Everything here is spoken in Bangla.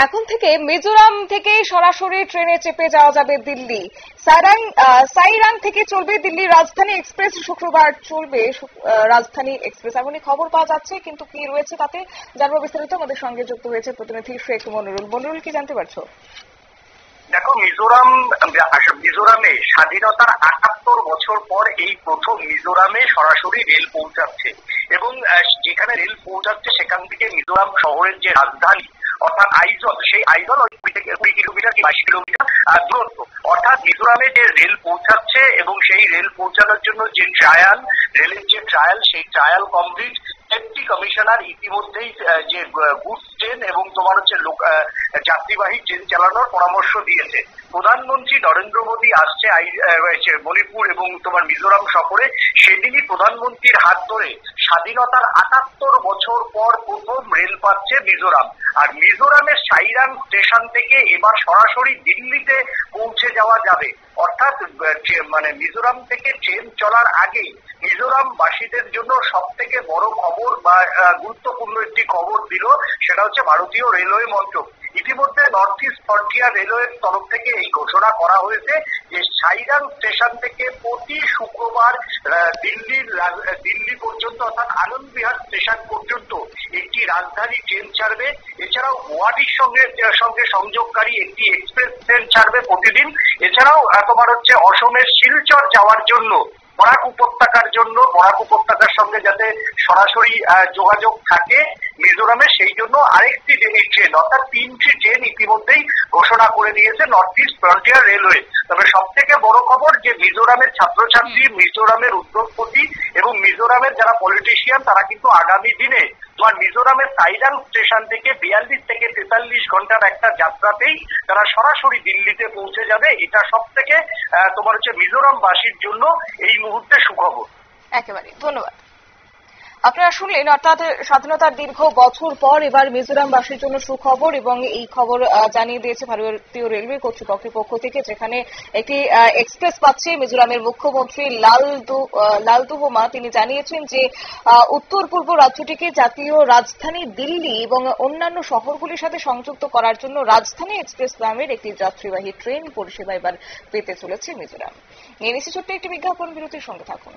এখন থেকে মিজোরাম থেকে সরাসরি ট্রেনে চেপে যাওয়া যাবে দিল্লি। সাইরাং থেকে চলবে দিল্লি রাজধানী এক্সপ্রেস। শুক্রবার চলবে রাজধানী এক্সপ্রেস, এমনই খবর পাওয়া যাচ্ছে। কিন্তু কি রয়েছে তাতে জানবো বিস্তারিত। আমাদের সঙ্গে যুক্ত হয়েছে প্রতিনিধি শেখ মনিরুল। মনিরুল, কি জানতে পারছো? দেখো, মিজোরামে স্বাধীনতার ৭৮ বছর পর এই প্রথম মিজোরামে সরাসরি রেল পৌঁছাচ্ছে এবং যেখানে রেল পৌঁছাচ্ছে সেখান থেকে মিজোরাম শহরের যে রাজধানী অর্থাৎ আইজল, সেই আইজল 20 কিলোমিটার কি 22 কিলোমিটার দূরত্ব। অর্থাৎ মিজোরামে যে রেল পৌঁছাচ্ছে এবং সেই রেল পৌঁছানোর জন্য যে রেলের যে ট্রায়াল, সেই ট্রায়াল কমপ্লিট। সেফটি কমিশনার ইতিমধ্যেই যে গুডস ট্রেন এবং তোমার হচ্ছে যাত্রীবাহী ট্রেন চালানোর পরামর্শ দিয়েছে। প্রধানমন্ত্রী নরেন্দ্র মোদী আসছে মণিপুর এবং তোমার মিজোরাম সফরে। সেদিনই প্রধানমন্ত্রীর হাত ধরে স্বাধীনতার ৭৮ বছর পর প্রথম রেল পাচ্ছে মিজোরাম। আর মিজোরামের সাইরাং স্টেশন থেকে এবার সরাসরি দিল্লিতে পৌঁছে যাওয়া যাবে। অর্থাৎ মানে মিজোরাম থেকে ট্রেন চলার আগেই মিজোরামবাসীদের জন্য সব থেকে বড় খবর বা গুরুত্বপূর্ণ একটি খবর দিল, সেটা হচ্ছে ভারতীয় রেলওয়ে মন্ত্রক। ইতিমধ্যে নর্থ ইস্ট ফ্রন্টিয়ার রেলওয়ের তরফ থেকে এই ঘোষণা করা হয়েছে যে সাইরাং স্টেশন থেকে প্রতি শুক্রবার দিল্লি পর্যন্ত অর্থাৎ আনন্দ বিহার স্টেশন পর্যন্ত একটি রাজধানী ট্রেন ছাড়বে। এছাড়াও গুয়াহাটির সঙ্গে সংযোগকারী একটি এক্সপ্রেস ট্রেন ছাড়বে প্রতিদিন। এছাড়াও তোমার হচ্ছে অসমের শিলচর যাওয়ার জন্য বরাক উপত্যকার সঙ্গে যাতে সরাসরি যোগাযোগ থাকে মিজোরামে, সেই জন্য আরেকটি ট্রেন অর্থাৎ 3টি ট্রেন ইতিমধ্যেই ঘোষণা করে দিয়েছে নর্থ ইস্ট ফ্রন্টিয়ার রেলওয়ে। তবে সব থেকে বড় খবর যে মিজোরামের ছাত্রছাত্রী, মিজোরামের উদ্যোগপতি এবং মিজোরামের যারা পলিটিশিয়ান তারা কিন্তু আগামী দিনে তোমার মিজোরামের সাইরাং স্টেশন থেকে 42 থেকে 43 ঘন্টার একটা যাত্রাতেই তারা সরাসরি দিল্লিতে পৌঁছে যাবে। এটা সব থেকে তোমার হচ্ছে মিজোরামবাসীর জন্য এই মুহূর্তে সুখবর। একেবারে ধন্যবাদ। আপনারা শুনলেন, অর্থাৎ স্বাধীনতার দীর্ঘ বছর পর এবার মিজোরামবাসীর জন্য সুখবর, এবং এই খবর জানিয়ে দিয়েছে ভারতীয় রেলওয়ে কর্তৃপক্ষের পক্ষ থেকে, যেখানে একটি এক্সপ্রেস পাচ্ছে। মিজোরামের মুখ্যমন্ত্রী লালদুহোমা তিনি জানিয়েছেন যে উত্তর পূর্ব রাজ্যটিকে জাতীয় রাজধানী দিল্লি এবং অন্যান্য শহরগুলির সাথে সংযুক্ত করার জন্য রাজধানী এক্সপ্রেস নামের একটি যাত্রীবাহী ট্রেন পরিষেবা এবার পেতে চলেছে মিজোরাম। নিয়ে নিচ্ছে ছোট্ট একটি বিজ্ঞাপন বিরতির সঙ্গে থাকুন।